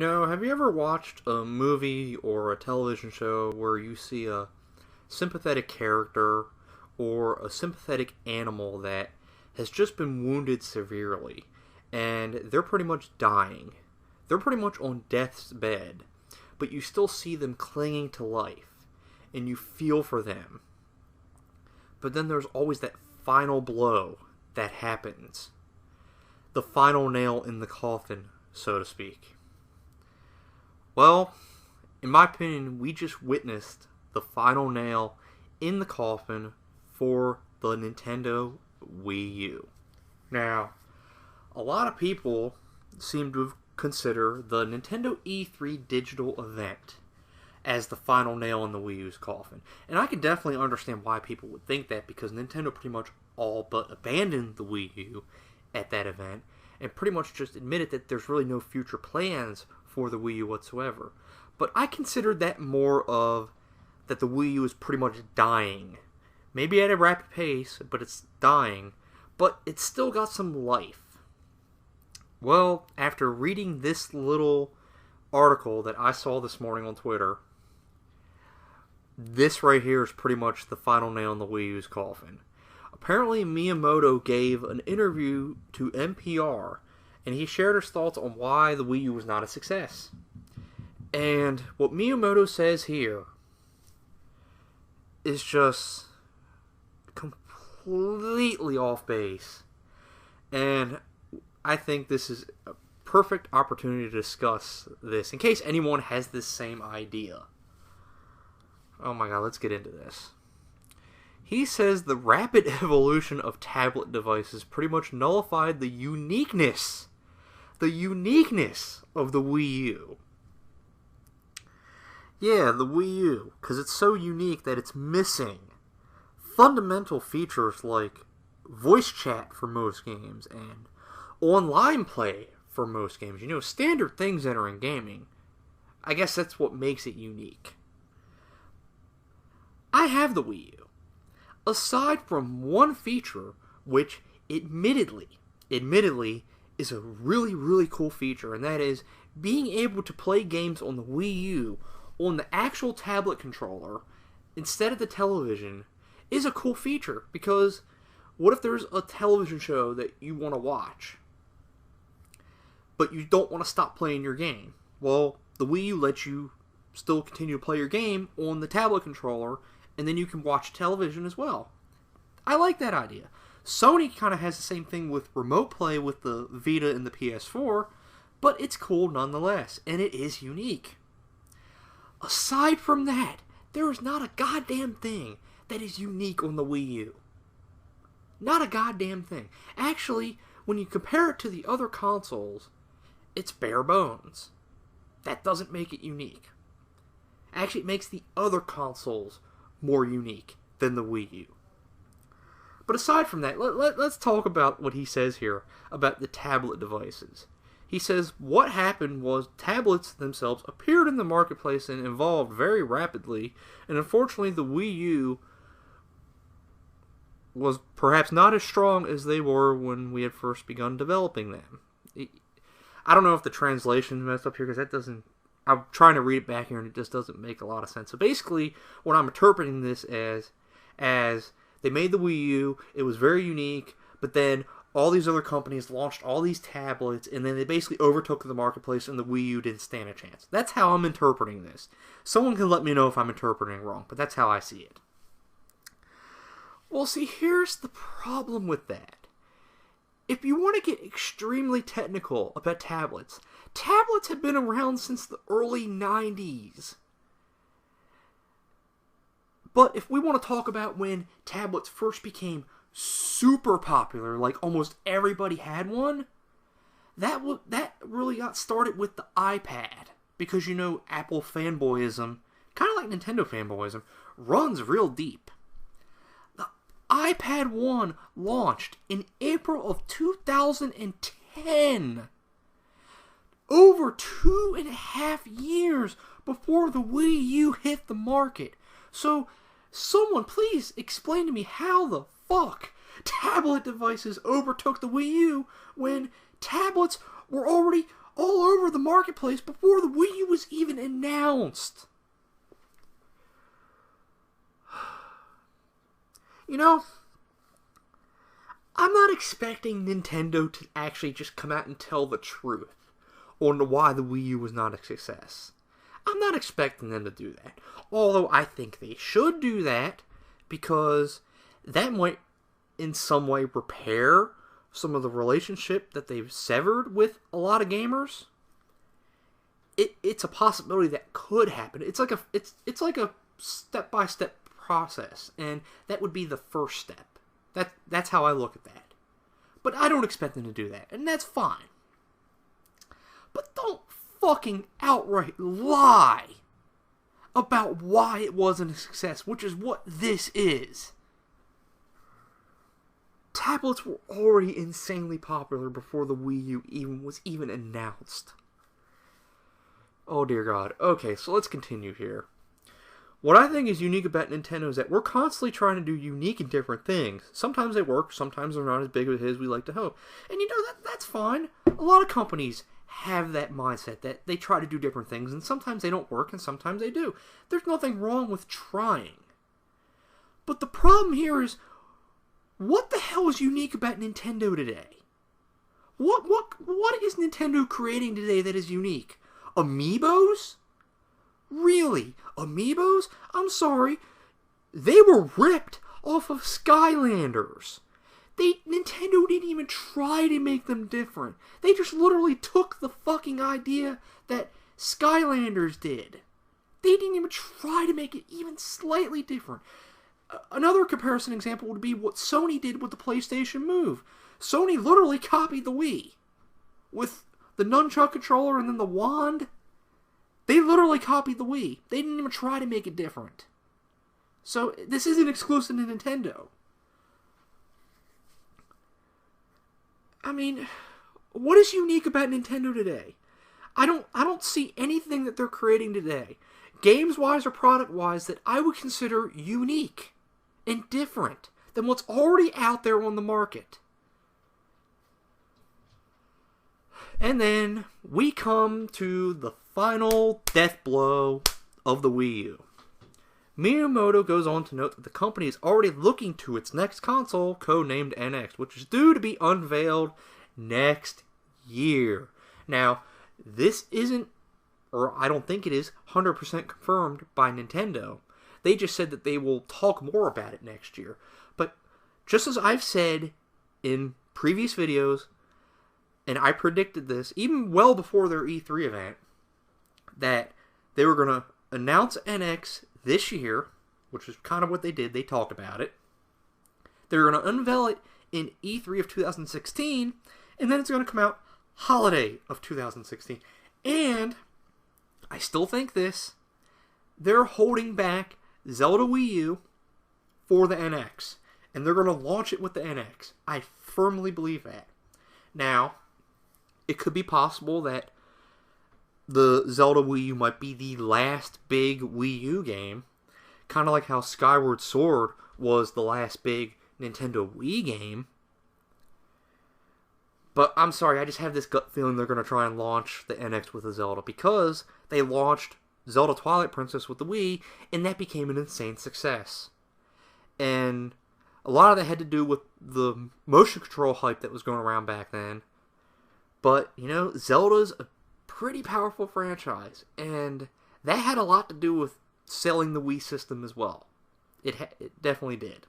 Have you ever watched a movie or a television show where you see a sympathetic character or a sympathetic animal that has just been wounded severely and they're pretty much dying? They're pretty much on death's bed, but you still see them clinging to life and you feel for them. But then there's always that final blow that happens. The final nail in the coffin, so to speak. Well, in my opinion, we just witnessed the final nail in the coffin for the Nintendo Wii U. Now, a lot of people seem to consider the Nintendo E3 digital event as the final nail in the Wii U's coffin. And I can definitely understand why people would think that, because Nintendo pretty much all but abandoned the Wii U at that event and pretty much just admitted that there's really no future plans for the Wii U whatsoever. But I considered that more of that the Wii U is pretty much dying. Maybe at a rapid pace, but it's dying. But it's still got some life. Well, after reading this little article that I saw this morning on Twitter, this right here is pretty much the final nail in the Wii U's coffin. Apparently, Miyamoto gave an interview to NPR, and he shared his thoughts on why the Wii U was not a success. And what Miyamoto says here is just completely off base. And I think this is a perfect opportunity to discuss this, in case anyone has this same idea. Oh my god, let's get into this. He says the rapid evolution of tablet devices pretty much nullified the uniqueness of the Wii U. Yeah, the Wii U, because it's so unique that it's missing fundamental features like voice chat for most games and online play for most games. Standard things that are in gaming. I guess that's what makes it unique. I have the Wii U. Aside from one feature, which admittedly is a really, really cool feature, and that is being able to play games on the Wii U on the actual tablet controller instead of the television, is a cool feature. Because what if there's a television show that you want to watch, but you don't want to stop playing your game? Well, the Wii U lets you still continue to play your game on the tablet controller, and then you can watch television as well. I like that idea. Sony kind of has the same thing with remote play with the Vita and the PS4, but it's cool nonetheless, and it is unique. Aside from that, there is not a goddamn thing that is unique on the Wii U. Not a goddamn thing. Actually, when you compare it to the other consoles, it's bare bones. That doesn't make it unique. Actually, it makes the other consoles more unique than the Wii U. But aside from that, let's talk about what he says here about the tablet devices. He says what happened was tablets themselves appeared in the marketplace and evolved very rapidly, and unfortunately the Wii U was perhaps not as strong as they were when we had first begun developing them. I don't know if the translation messed up here, because that doesn't... I'm trying to read it back here and it just doesn't make a lot of sense. So basically, what I'm interpreting this as they made the Wii U, it was very unique, but then all these other companies launched all these tablets, and then they basically overtook the marketplace, and the Wii U didn't stand a chance. That's how I'm interpreting this. Someone can let me know if I'm interpreting wrong, but that's how I see it. Well, see, here's the problem with that. If you want to get extremely technical about tablets have been around since the early 90s. But if we want to talk about when tablets first became super popular, like almost everybody had one, that really got started with the iPad. Because, Apple fanboyism, kind of like Nintendo fanboyism, runs real deep. The iPad 1 launched in April of 2010. Over 2.5 years before the Wii U hit the market. So, someone please explain to me how the fuck tablet devices overtook the Wii U when tablets were already all over the marketplace before the Wii U was even announced. You know, I'm not expecting Nintendo to actually just come out and tell the truth on why the Wii U was not a success. I'm not expecting them to do that. Although I think they should do that, because that might in some way repair some of the relationship that they've severed with a lot of gamers. It's a possibility that could happen. It's like a step-by-step process, and that would be the first step. That's how I look at that. But I don't expect them to do that, and that's fine. But don't fucking outright lie about why it wasn't a success, which is what this is. Tablets were already insanely popular before the Wii U was even announced. Oh dear God. Okay, so let's continue here. What I think is unique about Nintendo is that we're constantly trying to do unique and different things. Sometimes they work, sometimes they're not as big as we like to hope. And you know, that's fine. A lot of companies have that mindset that they try to do different things, and sometimes they don't work and sometimes they do. There's nothing wrong with trying. But the problem here is, what the hell is unique about Nintendo today? What is Nintendo creating today that is unique? Amiibos? Really? Amiibos? I'm sorry. They were ripped off of Skylanders. Nintendo didn't even try to make them different. They just literally took the fucking idea that Skylanders did. They didn't even try to make it even slightly different. Another comparison example would be what Sony did with the PlayStation Move. Sony literally copied the Wii. With the nunchuck controller and then the wand. They literally copied the Wii. They didn't even try to make it different. So, this isn't exclusive to Nintendo. I mean, what is unique about Nintendo today? I don't see anything that they're creating today, games-wise or product-wise, that I would consider unique and different than what's already out there on the market. And then we come to the final death blow of the Wii U. Miyamoto goes on to note that the company is already looking to its next console, codenamed NX, which is due to be unveiled next year. Now, this isn't, or I don't think it is, 100% confirmed by Nintendo. They just said that they will talk more about it next year. But just as I've said in previous videos, and I predicted this even well before their E3 event, that they were going to announce NX this year, which is kind of what they did. They talked about it. They're going to unveil it in E3 of 2016, and then it's going to come out holiday of 2016. And I still think they're holding back Zelda Wii U for the NX, and they're going to launch it with the NX. I firmly believe that. Now, it could be possible that the Zelda Wii U might be the last big Wii U game, kind of like how Skyward Sword was the last big Nintendo Wii game. But I'm sorry, I just have this gut feeling they're going to try and launch the NX with a Zelda, because they launched Zelda Twilight Princess with the Wii, and that became an insane success. And a lot of that had to do with the motion control hype that was going around back then. But, you know, Zelda's a pretty powerful franchise, and that had a lot to do with selling the Wii system as well. It definitely did.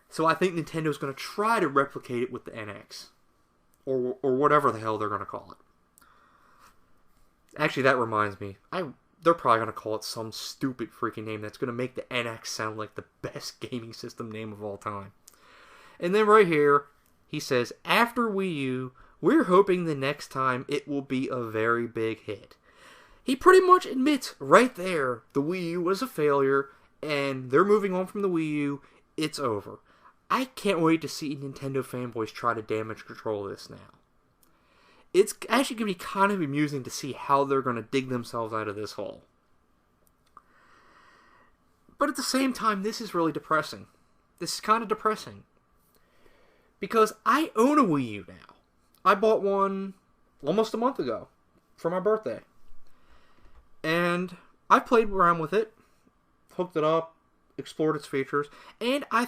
So I think Nintendo's going to try to replicate it with the NX. Or whatever the hell they're going to call it. Actually, that reminds me. They're probably going to call it some stupid freaking name that's going to make the NX sound like the best gaming system name of all time. And then right here, he says, after Wii U, we're hoping the next time it will be a very big hit. He pretty much admits right there the Wii U was a failure, and they're moving on from the Wii U. It's over. I can't wait to see Nintendo fanboys try to damage control this now. It's actually going to be kind of amusing to see how they're going to dig themselves out of this hole. But at the same time, this is really depressing. This is kind of depressing. Because I own a Wii U now. I bought one almost a month ago for my birthday. And I played around with it, hooked it up, explored its features, and I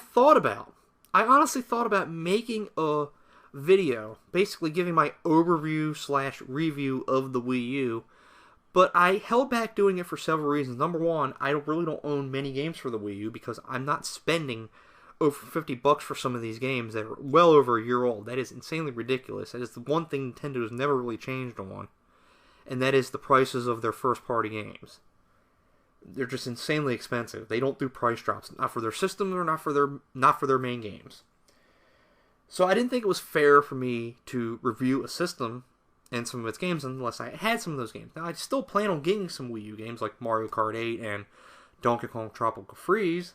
honestly thought about making a video, basically giving my overview / review of the Wii U, but I held back doing it for several reasons. Number one, I really don't own many games for the Wii U because I'm not spending over $50 for some of these games that are well over a year old. That is insanely ridiculous. That is the one thing Nintendo has never really changed on, and that is the prices of their first-party games. They're just insanely expensive. They don't do price drops, not for their system or not for their main games. So I didn't think it was fair for me to review a system and some of its games unless I had some of those games. Now I still plan on getting some Wii U games like Mario Kart 8 and Donkey Kong Tropical Freeze.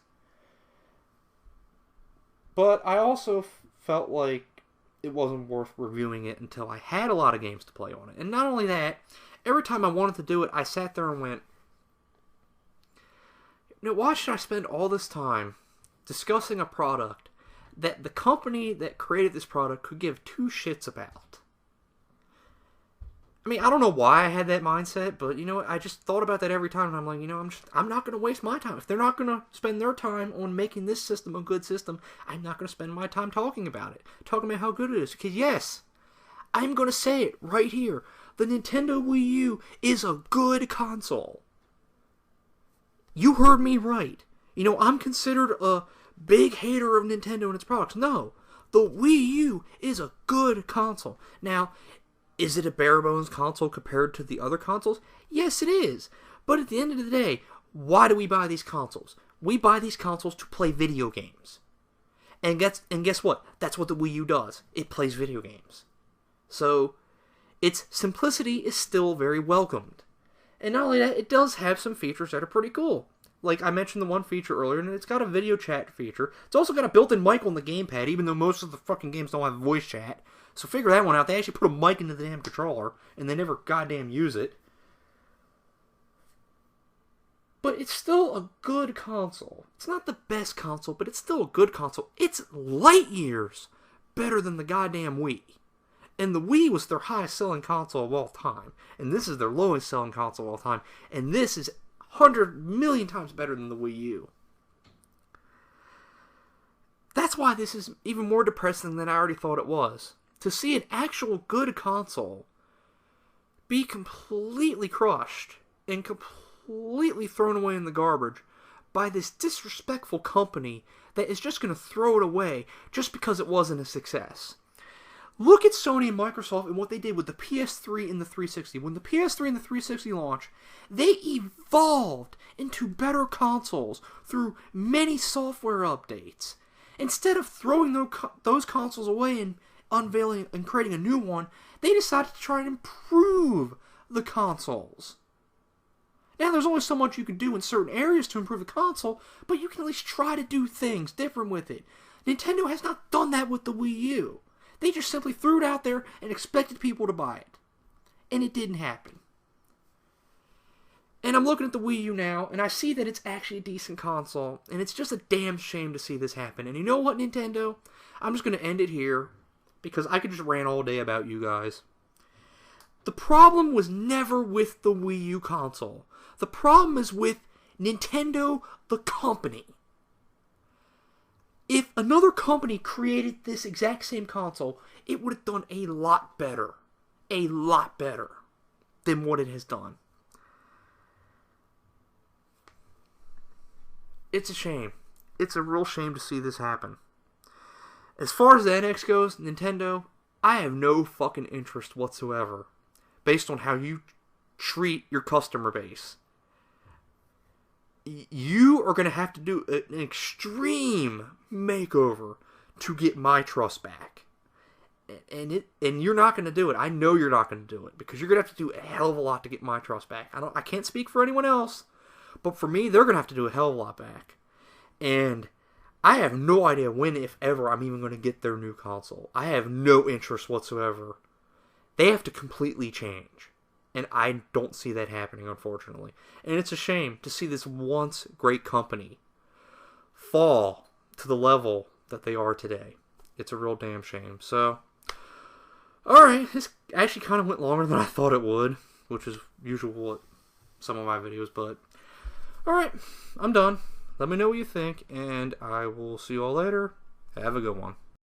But I also felt like it wasn't worth reviewing it until I had a lot of games to play on it. And not only that, every time I wanted to do it, I sat there and went, why should I spend all this time discussing a product that the company that created this product could give two shits about? I mean, I don't know why I had that mindset, but you know what? I just thought about that every time, and I'm like, I'm not going to waste my time. If they're not going to spend their time on making this system a good system, I'm not going to spend my time talking about it, talking about how good it is. Because yes, I'm going to say it right here. The Nintendo Wii U is a good console. You heard me right. I'm considered a big hater of Nintendo and its products. No, the Wii U is a good console. Now, is it a bare-bones console compared to the other consoles? Yes, it is. But at the end of the day, why do we buy these consoles? We buy these consoles to play video games. And guess what? That's what the Wii U does. It plays video games. So, its simplicity is still very welcomed. And not only that, it does have some features that are pretty cool. Like I mentioned the one feature earlier, and it's got a video chat feature. It's also got a built-in mic on the gamepad, even though most of the fucking games don't have voice chat. So figure that one out. They actually put a mic into the damn controller, and they never goddamn use it. But it's still a good console. It's not the best console, but it's still a good console. It's light years better than the goddamn Wii. And the Wii was their highest selling console of all time. And this is their lowest selling console of all time. And this is 100 million times better than the Wii U. That's why this is even more depressing than I already thought it was. To see an actual good console be completely crushed and completely thrown away in the garbage by this disrespectful company that is just going to throw it away just because it wasn't a success. Look at Sony and Microsoft and what they did with the PS3 and the 360. When the PS3 and the 360 launched, they evolved into better consoles through many software updates. Instead of throwing those consoles away and unveiling and creating a new one, they decided to try and improve the consoles. Now, there's only so much you can do in certain areas to improve the console, but you can at least try to do things different with it. Nintendo has not done that with the Wii U. They just simply threw it out there and expected people to buy it. And it didn't happen. And I'm looking at the Wii U now, and I see that it's actually a decent console, and it's just a damn shame to see this happen. And you know what, Nintendo? I'm just going to end it here, because I could just rant all day about you guys. The problem was never with the Wii U console. The problem is with Nintendo, the company. If another company created this exact same console, it would have done a lot better. A lot better than what it has done. It's a shame. It's a real shame to see this happen. As far as the NX goes, Nintendo, I have no fucking interest whatsoever based on how you treat your customer base. You are going to have to do an extreme makeover to get my trust back. And you're not going to do it. I know you're not going to do it because you're going to have to do a hell of a lot to get my trust back. I can't speak for anyone else, but for me, they're going to have to do a hell of a lot back. And I have no idea when, if ever, I'm even going to get their new console. I have no interest whatsoever. They have to completely change. And I don't see that happening, unfortunately. And it's a shame to see this once great company fall to the level that they are today. It's a real damn shame. So, Alright, this actually kind of went longer than I thought it would, which is usual at some of my videos, but alright, I'm done. Let me know what you think, and I will see you all later. Have a good one.